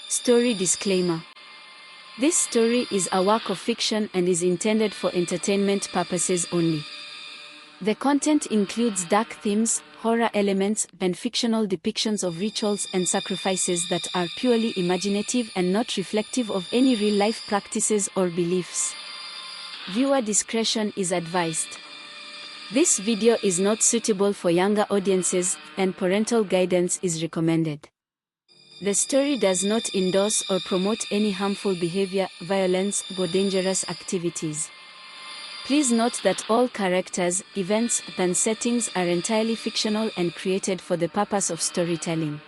Story disclaimer. This story is a work of fiction and is intended for entertainment purposes only. The content includes dark themes, horror elements, and fictional depictions of rituals and sacrifices that are purely imaginative and not reflective of any real-life practices or beliefs. Viewer discretion is advised. This video is not suitable for younger audiences, and parental guidance is recommended. The story does not endorse or promote any harmful behavior, violence, or dangerous activities. Please note that all characters, events, and settings are entirely fictional and created for the purpose of storytelling.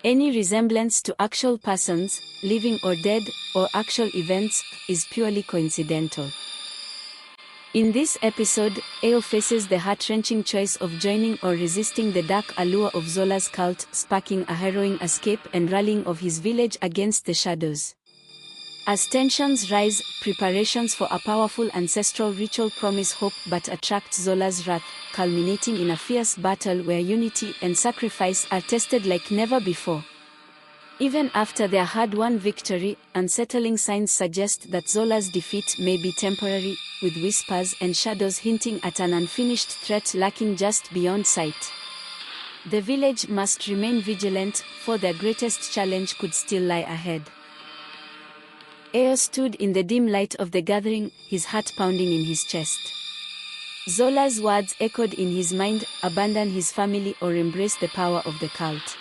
Any resemblance to actual persons, living or dead, or actual events, is purely coincidental. In this episode, Ao faces the heart-wrenching choice of joining or resisting the dark allure of Zola's cult, sparking a harrowing escape and rallying of his village against the shadows. As tensions rise, preparations for a powerful ancestral ritual promise hope but attract Zola's wrath, culminating in a fierce battle where unity and sacrifice are tested like never before. Even after their hard-won victory, unsettling signs suggest that Zola's defeat may be temporary, with whispers and shadows hinting at an unfinished threat lurking just beyond sight. The village must remain vigilant, for their greatest challenge could still lie ahead. Ao stood in the dim light of the gathering, his heart pounding in his chest. Zola's words echoed in his mind: abandon his family or embrace the power of the cult.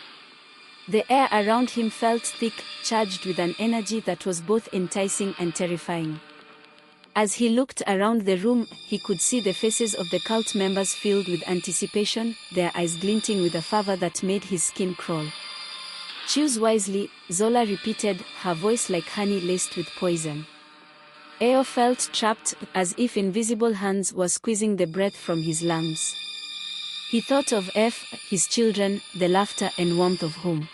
The air around him felt thick, charged with an energy that was both enticing and terrifying. As he looked around the room, he could see the faces of the cult members filled with anticipation, their eyes glinting with a fervor that made his skin crawl. "Choose wisely," Zola repeated, her voice like honey laced with poison. Ao felt trapped, as if invisible hands were squeezing the breath from his lungs. He thought of his children, the laughter and warmth of home.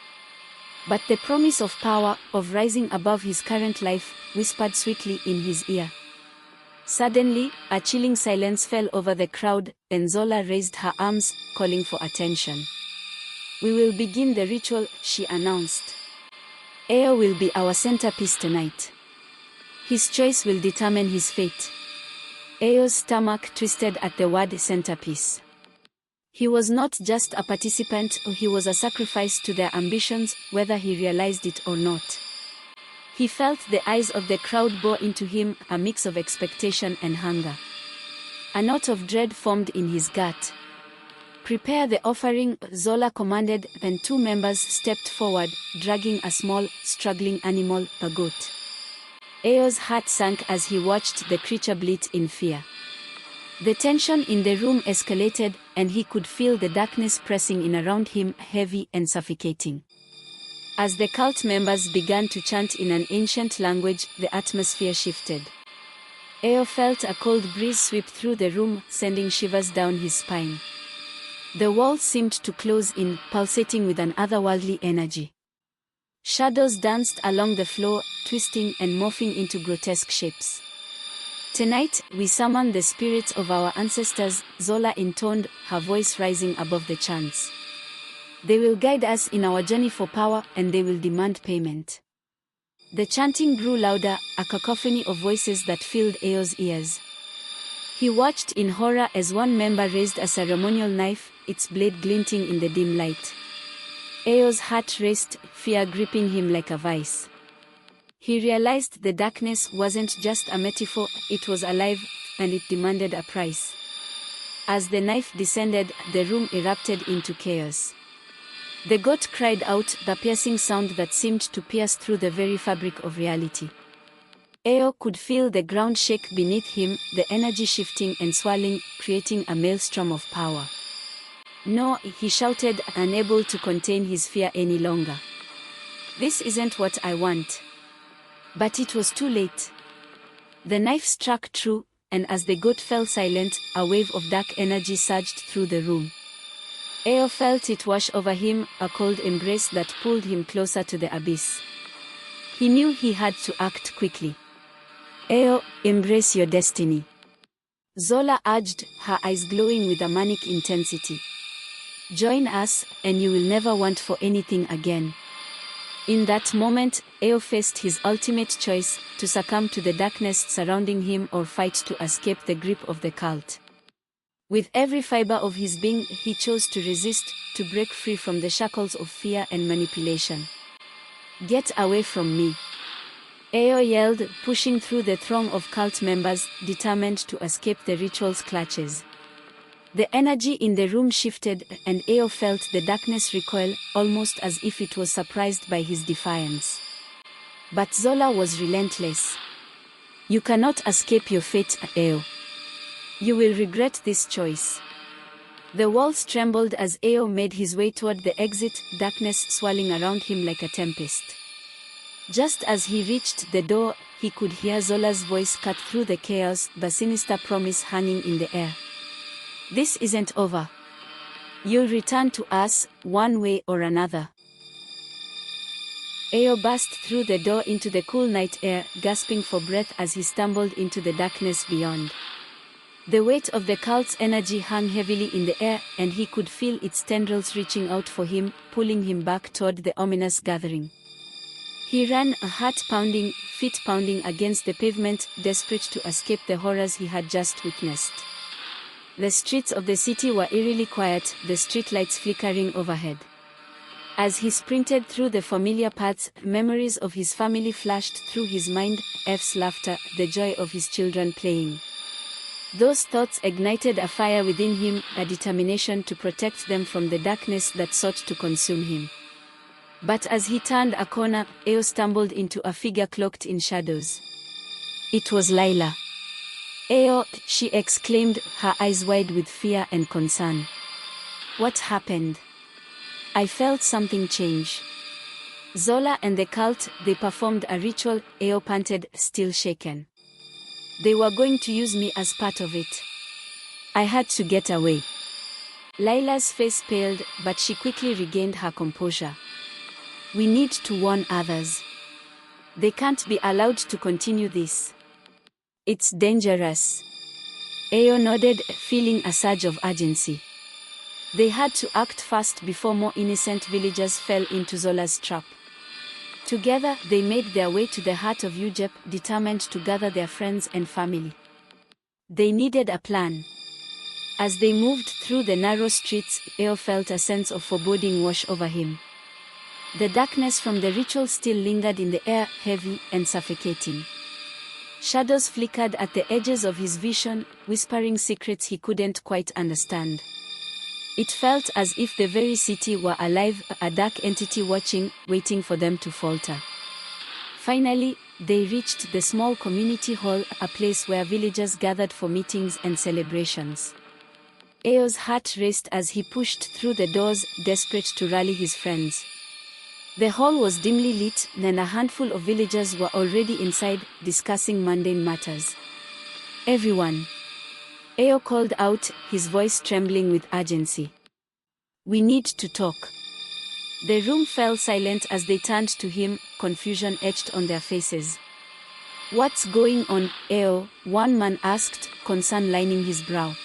But the promise of power, of rising above his current life, whispered sweetly in his ear. Suddenly, a chilling silence fell over the crowd, and Zola raised her arms, calling for attention. "We will begin the ritual," she announced. "Ao will be our centerpiece tonight. His choice will determine his fate." Ao's stomach twisted at the word centerpiece. He was not just a participant, he was a sacrifice to their ambitions, whether he realized it or not. He felt the eyes of the crowd bore into him, a mix of expectation and hunger. A knot of dread formed in his gut. "Prepare the offering," Zola commanded, and two members stepped forward, dragging a small, struggling animal, a goat. Ao's heart sank as he watched the creature bleat in fear. The tension in the room escalated, and he could feel the darkness pressing in around him, heavy and suffocating. As the cult members began to chant in an ancient language, the atmosphere shifted. Ao felt a cold breeze sweep through the room, sending shivers down his spine. The walls seemed to close in, pulsating with an otherworldly energy. Shadows danced along the floor, twisting and morphing into grotesque shapes. "Tonight, we summon the spirits of our ancestors," Zola intoned, her voice rising above the chants. "They will guide us in our journey for power, and they will demand payment." The chanting grew louder, a cacophony of voices that filled Ao's ears. He watched in horror as one member raised a ceremonial knife, its blade glinting in the dim light. Ao's heart raced, fear gripping him like a vice. He realized the darkness wasn't just a metaphor, it was alive, and it demanded a price. As the knife descended, the room erupted into chaos. The goat cried out, the piercing sound that seemed to pierce through the very fabric of reality. Ao could feel the ground shake beneath him, the energy shifting and swirling, creating a maelstrom of power. "No," he shouted, unable to contain his fear any longer. "This isn't what I want." But it was too late. The knife struck true, and as the goat fell silent, a wave of dark energy surged through the room. Ao felt it wash over him, a cold embrace that pulled him closer to the abyss. He knew he had to act quickly. "Ao, embrace your destiny," Zola urged, her eyes glowing with a manic intensity. "Join us, and you will never want for anything again." In that moment, Eo faced his ultimate choice, to succumb to the darkness surrounding him or fight to escape the grip of the cult. With every fiber of his being, he chose to resist, to break free from the shackles of fear and manipulation. "Get away from me!" Eo yelled, pushing through the throng of cult members, determined to escape the ritual's clutches. The energy in the room shifted, and Eo felt the darkness recoil, almost as if it was surprised by his defiance. But Zola was relentless. "You cannot escape your fate, Eo. You will regret this choice." The walls trembled as Eo made his way toward the exit, darkness swirling around him like a tempest. Just as he reached the door, he could hear Zola's voice cut through the chaos, the sinister promise hanging in the air. "This isn't over. You'll return to us, one way or another." Eo burst through the door into the cool night air, gasping for breath as he stumbled into the darkness beyond. The weight of the cult's energy hung heavily in the air, and he could feel its tendrils reaching out for him, pulling him back toward the ominous gathering. He ran, a heart pounding, feet pounding against the pavement, desperate to escape the horrors he had just witnessed. The streets of the city were eerily quiet, the streetlights flickering overhead. As he sprinted through the familiar paths, memories of his family flashed through his mind, F's laughter, the joy of his children playing. Those thoughts ignited a fire within him, a determination to protect them from the darkness that sought to consume him. But as he turned a corner, Eo stumbled into a figure cloaked in shadows. It was Layla. "Eo," she exclaimed, her eyes wide with fear and concern. "What happened?" "I felt something change. Zola and the cult, they performed a ritual," Eo panted, still shaken. "They were going to use me as part of it. I had to get away." Layla's face paled, but she quickly regained her composure. "We need to warn others. They can't be allowed to continue this. It's dangerous." Eo nodded, feeling a surge of urgency. They had to act fast before more innocent villagers fell into Zola's trap. Together, they made their way to the heart of Ugep, determined to gather their friends and family. They needed a plan. As they moved through the narrow streets, Eo felt a sense of foreboding wash over him. The darkness from the ritual still lingered in the air, heavy and suffocating. Shadows flickered at the edges of his vision, whispering secrets he couldn't quite understand. It felt as if the very city were alive, a dark entity watching, waiting for them to falter. Finally, they reached the small community hall, a place where villagers gathered for meetings and celebrations. Eo's heart raced as he pushed through the doors, desperate to rally his friends. The hall was dimly lit, and a handful of villagers were already inside, discussing mundane matters. "Everyone," Eo called out, his voice trembling with urgency. "We need to talk." The room fell silent as they turned to him, confusion etched on their faces. "What's going on, Eo?" one man asked, concern lining his brow.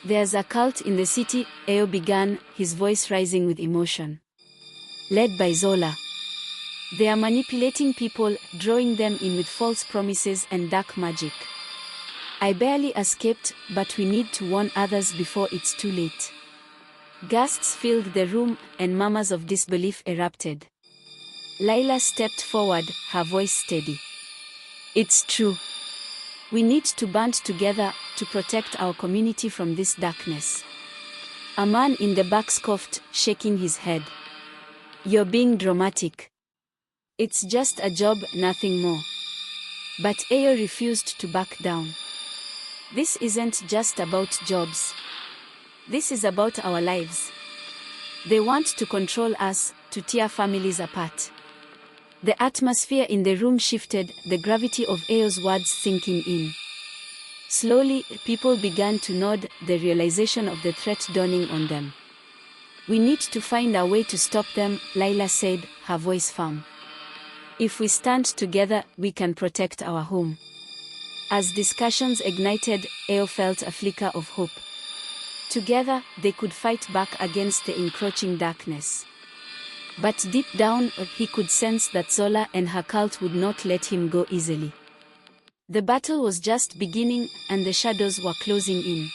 "There's a cult in the city," Eo began, his voice rising with emotion. "Led by Zola. They are manipulating people, drawing them in with false promises and dark magic. I barely escaped, but we need to warn others before it's too late." Gasps filled the room, and murmurs of disbelief erupted. Layla stepped forward, her voice steady. "It's true. We need to band together, to protect our community from this darkness." A man in the back scoffed, shaking his head. "You're being dramatic. It's just a job, nothing more." But Eo refused to back down. "This isn't just about jobs. This is about our lives. They want to control us, to tear families apart." The atmosphere in the room shifted, the gravity of Eo's words sinking in. Slowly, people began to nod, the realization of the threat dawning on them. "We need to find a way to stop them," Layla said, her voice firm. "If we stand together, we can protect our home." As discussions ignited, Eo felt a flicker of hope. Together, they could fight back against the encroaching darkness. But deep down, he could sense that Zola and her cult would not let him go easily. The battle was just beginning, and the shadows were closing in.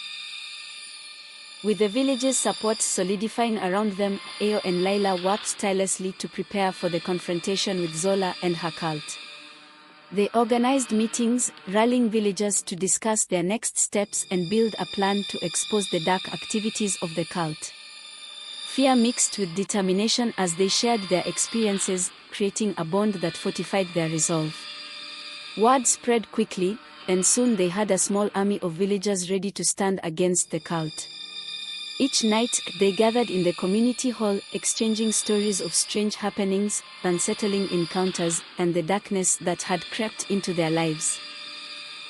With the villagers' support solidifying around them, Eo and Laila worked tirelessly to prepare for the confrontation with Zola and her cult. They organized meetings, rallying villagers to discuss their next steps and build a plan to expose the dark activities of the cult. Fear mixed with determination as they shared their experiences, creating a bond that fortified their resolve. Word spread quickly, and soon they had a small army of villagers ready to stand against the cult. Each night, they gathered in the community hall, exchanging stories of strange happenings, unsettling encounters, and the darkness that had crept into their lives.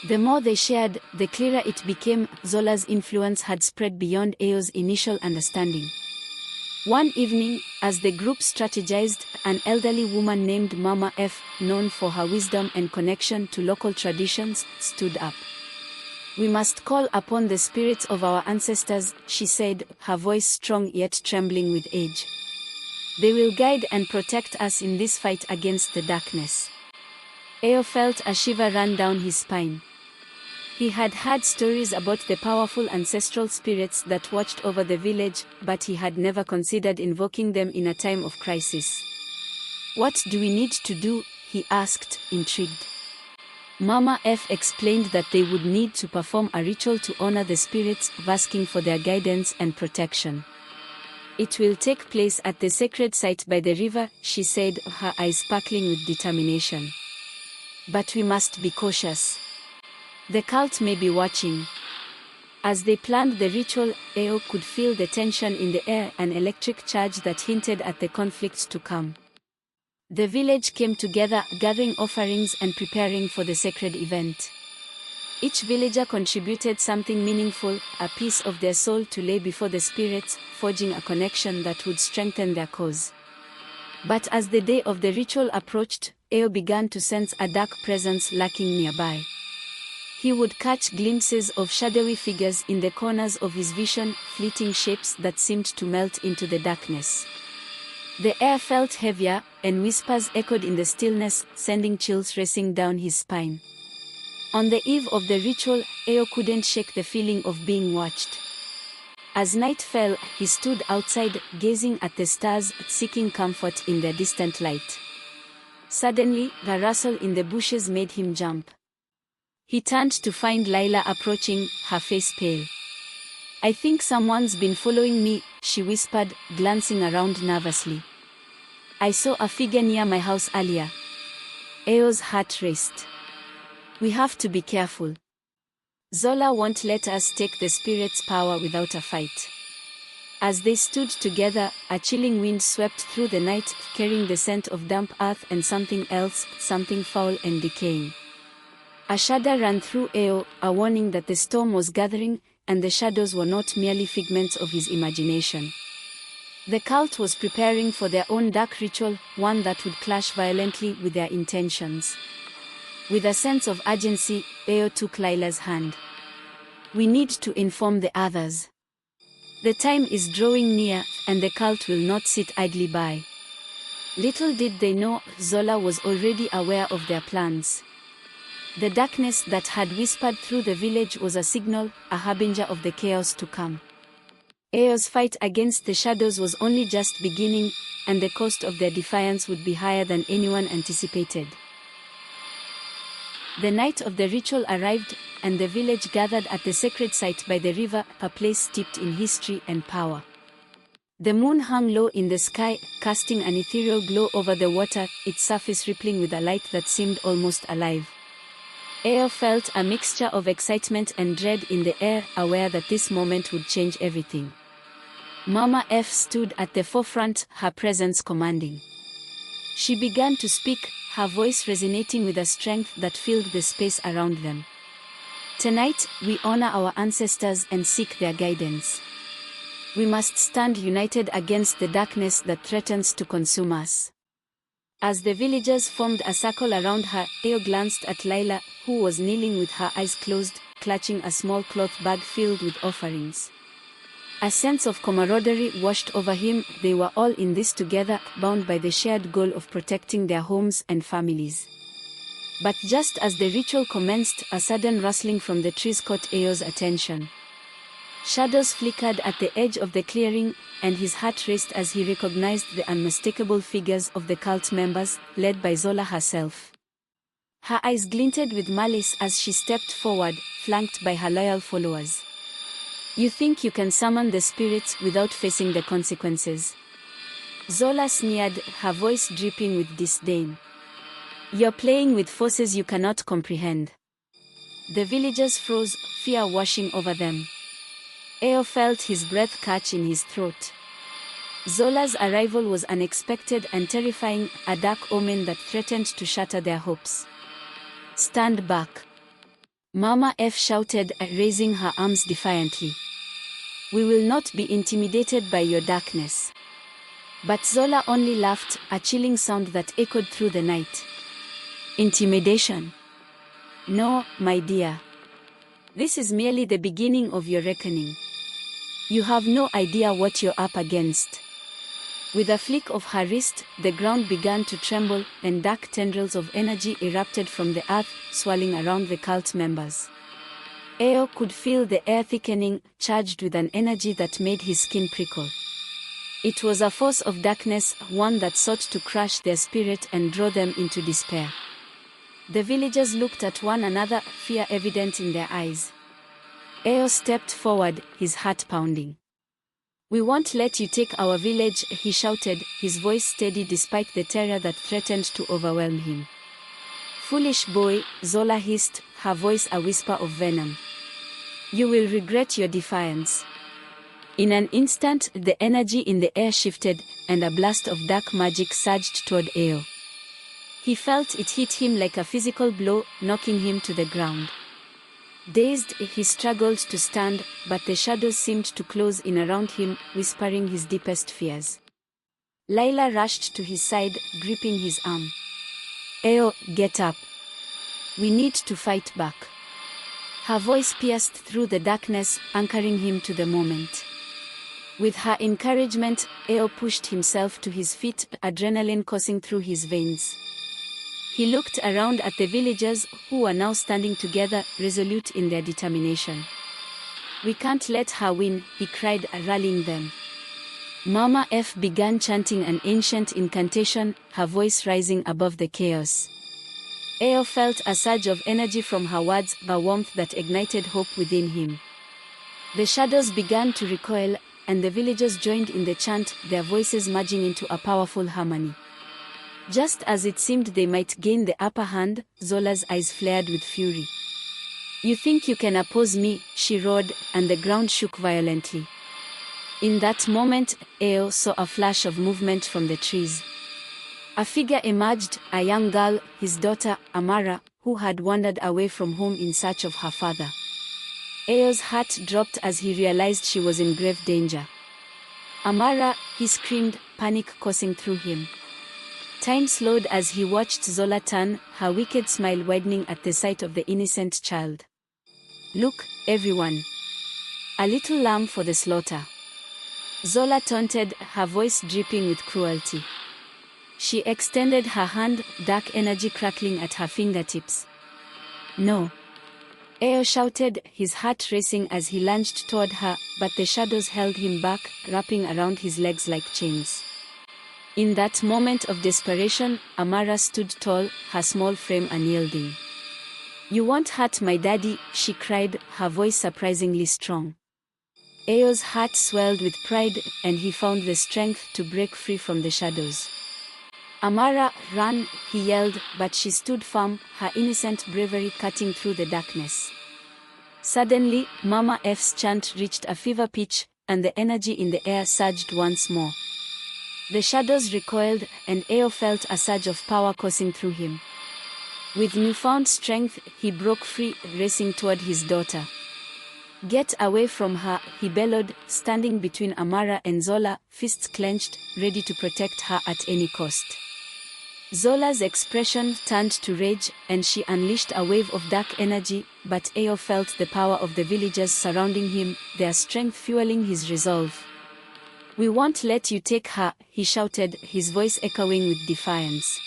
The more they shared, the clearer it became. Zola's influence had spread beyond Eo's initial understanding. One evening, as the group strategized, an elderly woman named Mama F, known for her wisdom and connection to local traditions, stood up. "We must call upon the spirits of our ancestors," she said, her voice strong yet trembling with age. "They will guide and protect us in this fight against the darkness." Eo felt a shiver run down his spine. He had heard stories about the powerful ancestral spirits that watched over the village, but he had never considered invoking them in a time of crisis. "What do we need to do?" he asked, intrigued. Mama F explained that they would need to perform a ritual to honor the spirits, asking for their guidance and protection. "It will take place at the sacred site by the river," she said, her eyes sparkling with determination. "But we must be cautious. The cult may be watching." As they planned the ritual, Eo could feel the tension in the air, an electric charge that hinted at the conflict to come. The village came together, gathering offerings and preparing for the sacred event. Each villager contributed something meaningful, a piece of their soul to lay before the spirits, forging a connection that would strengthen their cause. But as the day of the ritual approached, Eo began to sense a dark presence lurking nearby. He would catch glimpses of shadowy figures in the corners of his vision, fleeting shapes that seemed to melt into the darkness. The air felt heavier, and whispers echoed in the stillness, sending chills racing down his spine. On the eve of the ritual, Eo couldn't shake the feeling of being watched. As night fell, he stood outside, gazing at the stars, seeking comfort in their distant light. Suddenly, the rustle in the bushes made him jump. He turned to find Laila approaching, her face pale. "I think someone's been following me," she whispered, glancing around nervously. "I saw a figure near my house earlier." Eo's heart raced. "We have to be careful. Zola won't let us take the spirit's power without a fight." As they stood together, a chilling wind swept through the night, carrying the scent of damp earth and something else, something foul and decaying. A shudder ran through Eo, a warning that the storm was gathering, and the shadows were not merely figments of his imagination. The cult was preparing for their own dark ritual, one that would clash violently with their intentions. With a sense of urgency, Eo took Laila's hand. "We need to inform the others. The time is drawing near, and the cult will not sit idly by." Little did they know, Zola was already aware of their plans. The darkness that had whispered through the village was a signal, a harbinger of the chaos to come. Eo's fight against the shadows was only just beginning, and the cost of their defiance would be higher than anyone anticipated. The night of the ritual arrived, and the village gathered at the sacred site by the river, a place steeped in history and power. The moon hung low in the sky, casting an ethereal glow over the water, its surface rippling with a light that seemed almost alive. Eo felt a mixture of excitement and dread in the air, aware that this moment would change everything. Mama F stood at the forefront, her presence commanding. She began to speak, her voice resonating with a strength that filled the space around them. "Tonight, we honor our ancestors and seek their guidance. We must stand united against the darkness that threatens to consume us." As the villagers formed a circle around her, Eo glanced at Laila, who was kneeling with her eyes closed, clutching a small cloth bag filled with offerings. A sense of camaraderie washed over him. They were all in this together, bound by the shared goal of protecting their homes and families. But just as the ritual commenced, a sudden rustling from the trees caught Eo's attention. Shadows flickered at the edge of the clearing, and his heart raced as he recognized the unmistakable figures of the cult members, led by Zola herself. Her eyes glinted with malice as she stepped forward, flanked by her loyal followers. "You think you can summon the spirits without facing the consequences?" Zola sneered, her voice dripping with disdain. "You're playing with forces you cannot comprehend." The villagers froze, fear washing over them. Eo felt his breath catch in his throat. Zola's arrival was unexpected and terrifying, a dark omen that threatened to shatter their hopes. "Stand back!" Mama F shouted, raising her arms defiantly. "We will not be intimidated by your darkness." But Zola only laughed, a chilling sound that echoed through the night. "Intimidation? No, my dear. This is merely the beginning of your reckoning. You have no idea what you're up against." With a flick of her wrist, the ground began to tremble, and dark tendrils of energy erupted from the earth, swirling around the cult members. Eo could feel the air thickening, charged with an energy that made his skin prickle. It was a force of darkness, one that sought to crush their spirit and draw them into despair. The villagers looked at one another, fear evident in their eyes. Eo stepped forward, his heart pounding. "We won't let you take our village," he shouted, his voice steady despite the terror that threatened to overwhelm him. "Foolish boy," Zola hissed, her voice a whisper of venom. "You will regret your defiance." In an instant, the energy in the air shifted, and a blast of dark magic surged toward Eo. He felt it hit him like a physical blow, knocking him to the ground. Dazed, he struggled to stand, but the shadows seemed to close in around him, whispering his deepest fears. Layla rushed to his side, gripping his arm. "Eo, get up. We need to fight back." Her voice pierced through the darkness, anchoring him to the moment. With her encouragement, Eo pushed himself to his feet, adrenaline coursing through his veins. He looked around at the villagers, who were now standing together, resolute in their determination. "We can't let her win," he cried, rallying them. Mama F began chanting an ancient incantation, her voice rising above the chaos. Eo felt a surge of energy from her words, a warmth that ignited hope within him. The shadows began to recoil, and the villagers joined in the chant, their voices merging into a powerful harmony. Just as it seemed they might gain the upper hand, Zola's eyes flared with fury. "You think you can oppose me?" she roared, and the ground shook violently. In that moment, Eo saw a flash of movement from the trees. A figure emerged, a young girl, his daughter, Amara, who had wandered away from home in search of her father. Eo's heart dropped as he realized she was in grave danger. "Amara," he screamed, panic coursing through him. Time slowed as he watched Zola turn, her wicked smile widening at the sight of the innocent child. "Look, everyone. A little lamb for the slaughter." Zola taunted, her voice dripping with cruelty. She extended her hand, dark energy crackling at her fingertips. "No!" Eo shouted, his heart racing as he lunged toward her, but the shadows held him back, wrapping around his legs like chains. In that moment of desperation, Amara stood tall, her small frame unyielding. "You won't hurt my daddy," she cried, her voice surprisingly strong. Eo's heart swelled with pride, and he found the strength to break free from the shadows. "Amara, run," he yelled, but she stood firm, her innocent bravery cutting through the darkness. Suddenly, Mama F's chant reached a fever pitch, and the energy in the air surged once more. The shadows recoiled, and Eo felt a surge of power coursing through him. With newfound strength, he broke free, racing toward his daughter. "Get away from her," he bellowed, standing between Amara and Zola, fists clenched, ready to protect her at any cost. Zola's expression turned to rage, and she unleashed a wave of dark energy, but Eo felt the power of the villagers surrounding him, their strength fueling his resolve. "We won't let you take her," he shouted, his voice echoing with defiance.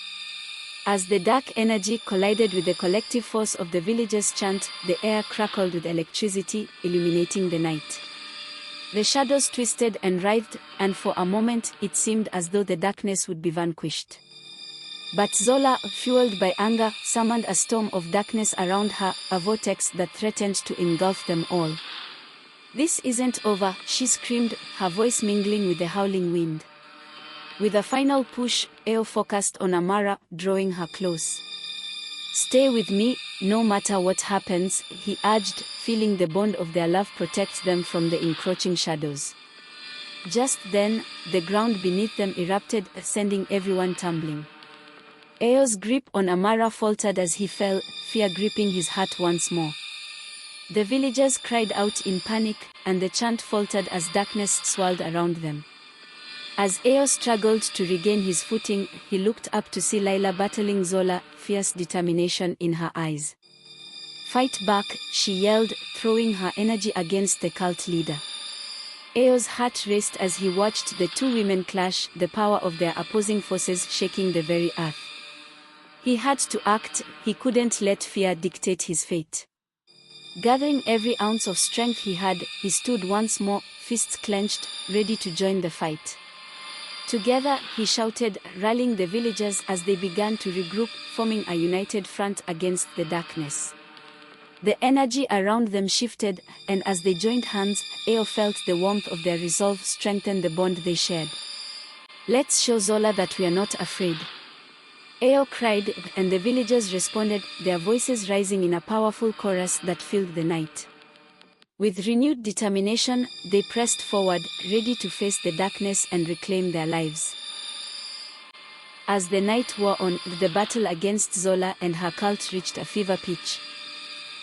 As the dark energy collided with the collective force of the villagers' chant, the air crackled with electricity, illuminating the night. The shadows twisted and writhed, and for a moment it seemed as though the darkness would be vanquished. But Zola, fueled by anger, summoned a storm of darkness around her, a vortex that threatened to engulf them all. "This isn't over," she screamed, her voice mingling with the howling wind. With a final push, Eo focused on Amara, drawing her close. "Stay with me, no matter what happens," he urged, feeling the bond of their love protect them from the encroaching shadows. Just then, the ground beneath them erupted, sending everyone tumbling. Eo's grip on Amara faltered as he fell, fear gripping his heart once more. The villagers cried out in panic, and the chant faltered as darkness swirled around them. As Eo struggled to regain his footing, he looked up to see Layla battling Zola, fierce determination in her eyes. "Fight back," she yelled, throwing her energy against the cult leader. Eo's heart raced as he watched the two women clash, the power of their opposing forces shaking the very earth. He had to act, he couldn't let fear dictate his fate. Gathering every ounce of strength he had, he stood once more, fists clenched, ready to join the fight. Together, he shouted, rallying the villagers as they began to regroup, forming a united front against the darkness. The energy around them shifted, and as they joined hands, Eo felt the warmth of their resolve strengthen the bond they shared. "Let's show Zola that we are not afraid," Eo cried, and the villagers responded, their voices rising in a powerful chorus that filled the night. With renewed determination, they pressed forward, ready to face the darkness and reclaim their lives. As the night wore on, the battle against Zola and her cult reached a fever pitch.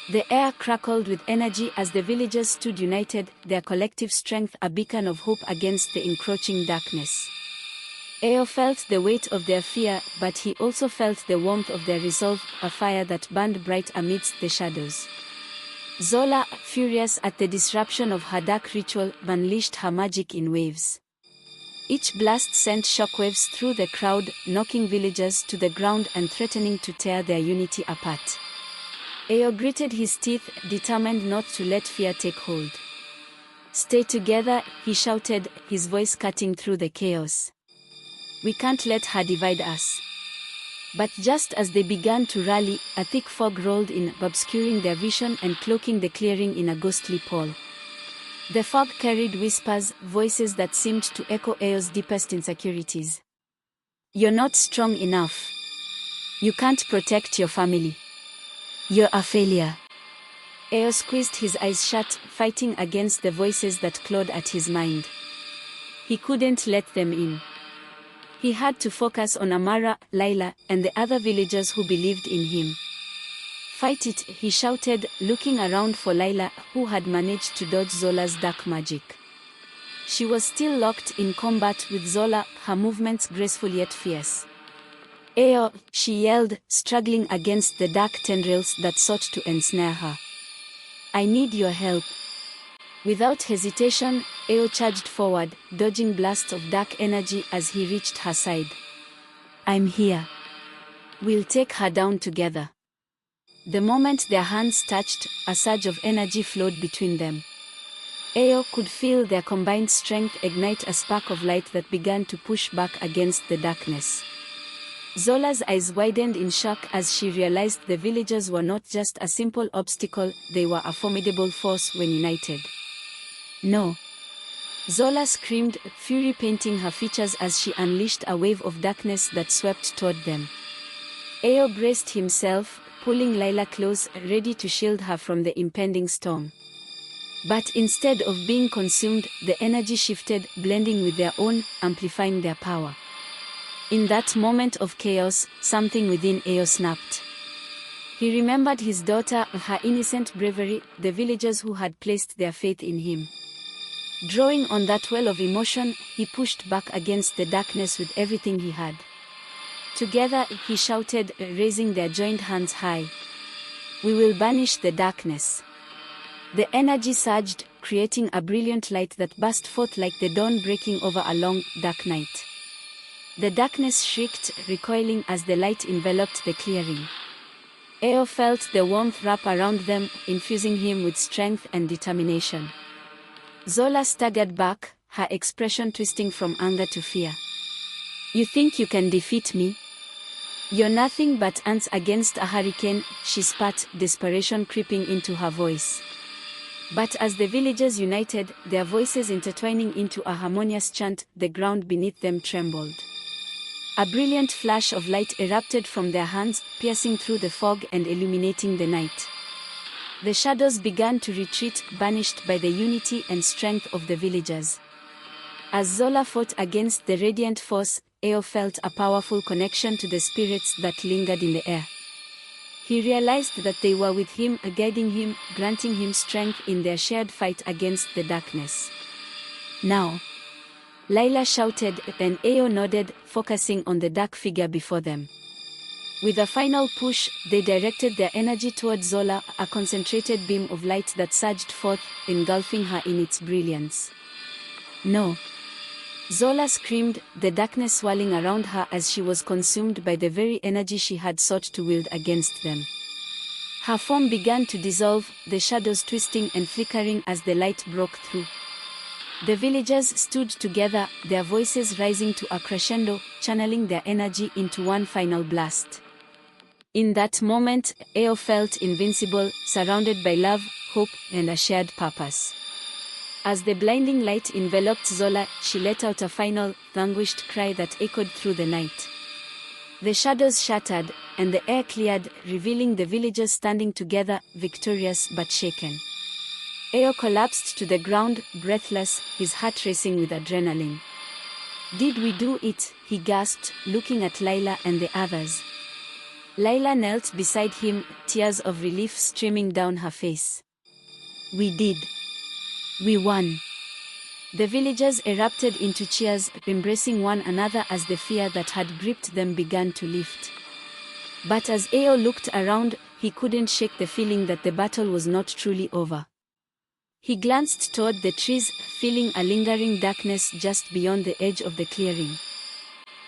The air crackled with energy as the villagers stood united, their collective strength a beacon of hope against the encroaching darkness. Eo felt the weight of their fear, but he also felt the warmth of their resolve, a fire that burned bright amidst the shadows. Zola, furious at the disruption of her dark ritual, unleashed her magic in waves. Each blast sent shockwaves through the crowd, knocking villagers to the ground and threatening to tear their unity apart. Eo gritted his teeth, determined not to let fear take hold. "Stay together," he shouted, his voice cutting through the chaos. "We can't let her divide us." But just as they began to rally, a thick fog rolled in, obscuring their vision and cloaking the clearing in a ghostly pall. The fog carried whispers, voices that seemed to echo Eo's deepest insecurities. "You're not strong enough. You can't protect your family. You're a failure." Eo squeezed his eyes shut, fighting against the voices that clawed at his mind. He couldn't let them in. He had to focus on Amara, Layla, and the other villagers who believed in him. "Fight it," he shouted, looking around for Layla, who had managed to dodge Zola's dark magic. She was still locked in combat with Zola, her movements graceful yet fierce. "Eo," she yelled, struggling against the dark tendrils that sought to ensnare her. "I need your help." Without hesitation, Eo charged forward, dodging blasts of dark energy as he reached her side. "I'm here. We'll take her down together." The moment their hands touched, a surge of energy flowed between them. Eo could feel their combined strength ignite a spark of light that began to push back against the darkness. Zola's eyes widened in shock as she realized the villagers were not just a simple obstacle, they were a formidable force when united. "No!" Zola screamed, fury painting her features as she unleashed a wave of darkness that swept toward them. Eo braced himself, pulling Layla close, ready to shield her from the impending storm. But instead of being consumed, the energy shifted, blending with their own, amplifying their power. In that moment of chaos, something within Eo snapped. He remembered his daughter, her innocent bravery, the villagers who had placed their faith in him. Drawing on that well of emotion, he pushed back against the darkness with everything he had. Together, he shouted, raising their joined hands high. We will banish the darkness. The energy surged, creating a brilliant light that burst forth like the dawn breaking over a long, dark night. The darkness shrieked, recoiling as the light enveloped the clearing. Eo felt the warmth wrap around them, infusing him with strength and determination. Zola staggered back, her expression twisting from anger to fear. "You think you can defeat me? You're nothing but ants against a hurricane," she spat, desperation creeping into her voice. But as the villagers united, their voices intertwining into a harmonious chant, the ground beneath them trembled. A brilliant flash of light erupted from their hands, piercing through the fog and illuminating the night. The shadows began to retreat, banished by the unity and strength of the villagers. As Zola fought against the radiant force, Eo felt a powerful connection to the spirits that lingered in the air. He realized that they were with him, guiding him, granting him strength in their shared fight against the darkness. "Now!" Layla shouted, and Eo nodded, focusing on the dark figure before them. With a final push, they directed their energy toward Zola, a concentrated beam of light that surged forth, engulfing her in its brilliance. "No!" Zola screamed, the darkness swirling around her as she was consumed by the very energy she had sought to wield against them. Her form began to dissolve, the shadows twisting and flickering as the light broke through. The villagers stood together, their voices rising to a crescendo, channeling their energy into one final blast. In that moment, Eo felt invincible, surrounded by love, hope, and a shared purpose. As the blinding light enveloped Zola, she let out a final, languished cry that echoed through the night. The shadows shattered, and the air cleared, revealing the villagers standing together, victorious but shaken. Eo collapsed to the ground, breathless, his heart racing with adrenaline. "Did we do it?" he gasped, looking at Layla and the others. Layla knelt beside him, tears of relief streaming down her face. "We did. We won." The villagers erupted into cheers, embracing one another as the fear that had gripped them began to lift. But as Eo looked around, he couldn't shake the feeling that the battle was not truly over. He glanced toward the trees, feeling a lingering darkness just beyond the edge of the clearing.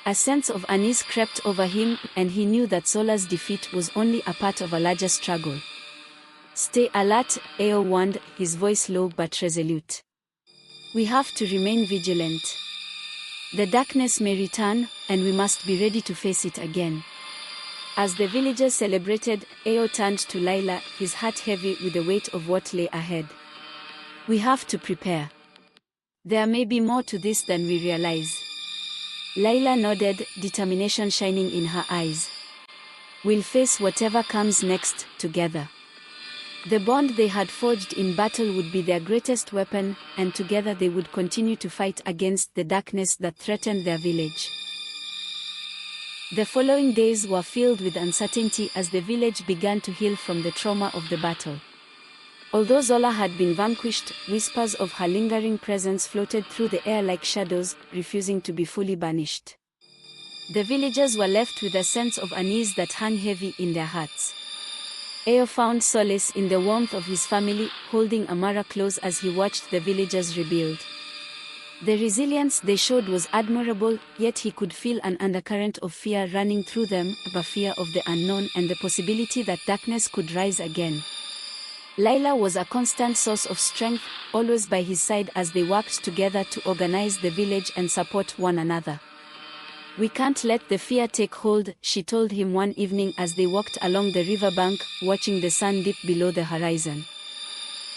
A sense of unease crept over him, and he knew that Zola's defeat was only a part of a larger struggle. "Stay alert," Eo warned, his voice low but resolute. "We have to remain vigilant. The darkness may return, and we must be ready to face it again." As the villagers celebrated, Eo turned to Layla, his heart heavy with the weight of what lay ahead. "We have to prepare. There may be more to this than we realize." Layla nodded, determination shining in her eyes. "We'll face whatever comes next, together." The bond they had forged in battle would be their greatest weapon, and together they would continue to fight against the darkness that threatened their village. The following days were filled with uncertainty as the village began to heal from the trauma of the battle. Although Zola had been vanquished, whispers of her lingering presence floated through the air like shadows, refusing to be fully banished. The villagers were left with a sense of unease that hung heavy in their hearts. Eo found solace in the warmth of his family, holding Amara close as he watched the villagers rebuild. The resilience they showed was admirable, yet he could feel an undercurrent of fear running through them, a fear of the unknown and the possibility that darkness could rise again. Layla was a constant source of strength, always by his side as they worked together to organize the village and support one another. "We can't let the fear take hold," she told him one evening as they walked along the riverbank, watching the sun dip below the horizon.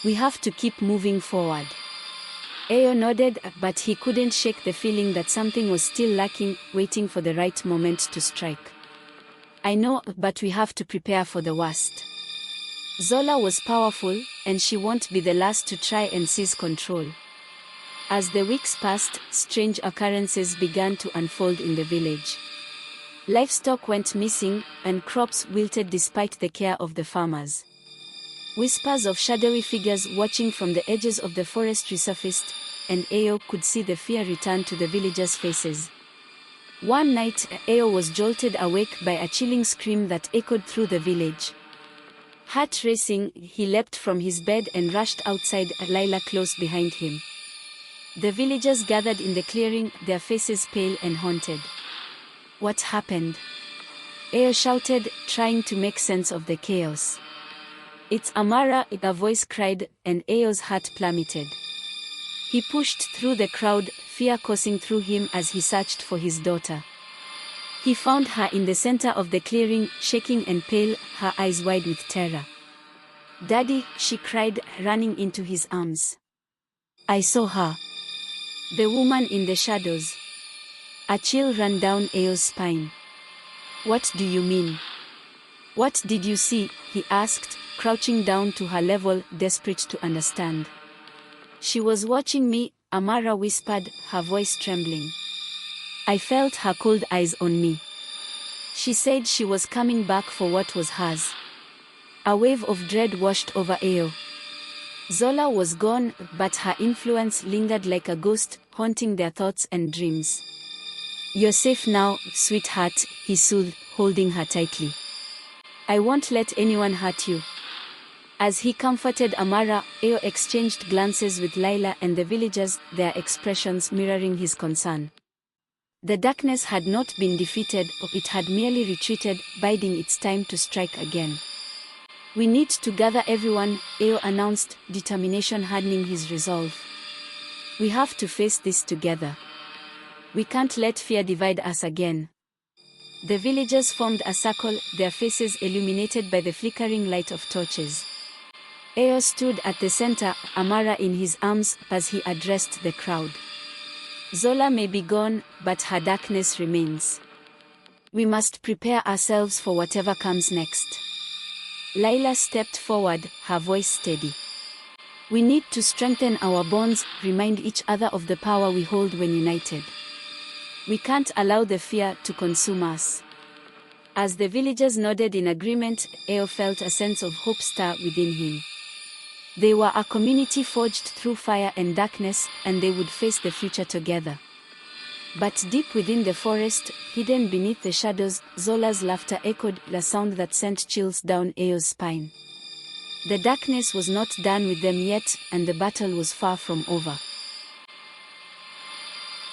"We have to keep moving forward." Eo nodded, but he couldn't shake the feeling that something was still lacking, waiting for the right moment to strike. "I know, but we have to prepare for the worst." Zola was powerful, and she won't be the last to try and seize control. As the weeks passed, strange occurrences began to unfold in the village. Livestock went missing, and crops wilted despite the care of the farmers. Whispers of shadowy figures watching from the edges of the forest resurfaced, and Eo could see the fear return to the villagers' faces. One night, Eo was jolted awake by a chilling scream that echoed through the village. Heart racing, he leapt from his bed and rushed outside, Lila close behind him. The villagers gathered in the clearing, their faces pale and haunted. What happened? Eo shouted, trying to make sense of the chaos. It's Amara, a voice cried, and Eo's heart plummeted. He pushed through the crowd, fear coursing through him as he searched for his daughter. He found her in the center of the clearing, shaking and pale, her eyes wide with terror. Daddy, she cried, running into his arms. I saw her. The woman in the shadows. A chill ran down Eo's spine. What do you mean? What did you see? He asked, crouching down to her level, desperate to understand. She was watching me, Amara whispered, her voice trembling. I felt her cold eyes on me. She said she was coming back for what was hers. A wave of dread washed over Eo. Zola was gone, but her influence lingered like a ghost, haunting their thoughts and dreams. You're safe now, sweetheart, he soothed, holding her tightly. I won't let anyone hurt you. As he comforted Amara, Eo exchanged glances with Lila and the villagers, their expressions mirroring his concern. The darkness had not been defeated, it had merely retreated, biding its time to strike again. We need to gather everyone, Eo announced, determination hardening his resolve. We have to face this together. We can't let fear divide us again. The villagers formed a circle, their faces illuminated by the flickering light of torches. Eo stood at the center, Amara in his arms, as he addressed the crowd. Zola may be gone, but her darkness remains. We must prepare ourselves for whatever comes next. Lila stepped forward, her voice steady. We need to strengthen our bonds, remind each other of the power we hold when united. We can't allow the fear to consume us. As the villagers nodded in agreement, Eo felt a sense of hope stir within him. They were a community forged through fire and darkness, and they would face the future together. But deep within the forest, hidden beneath the shadows, Zola's laughter echoed, a sound that sent chills down Eo's spine. The darkness was not done with them yet, and the battle was far from over.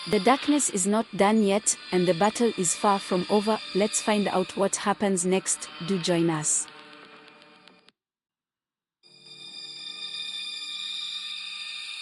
The darkness is not done yet, and the battle is far from over. Let's find out what happens next. Do join us.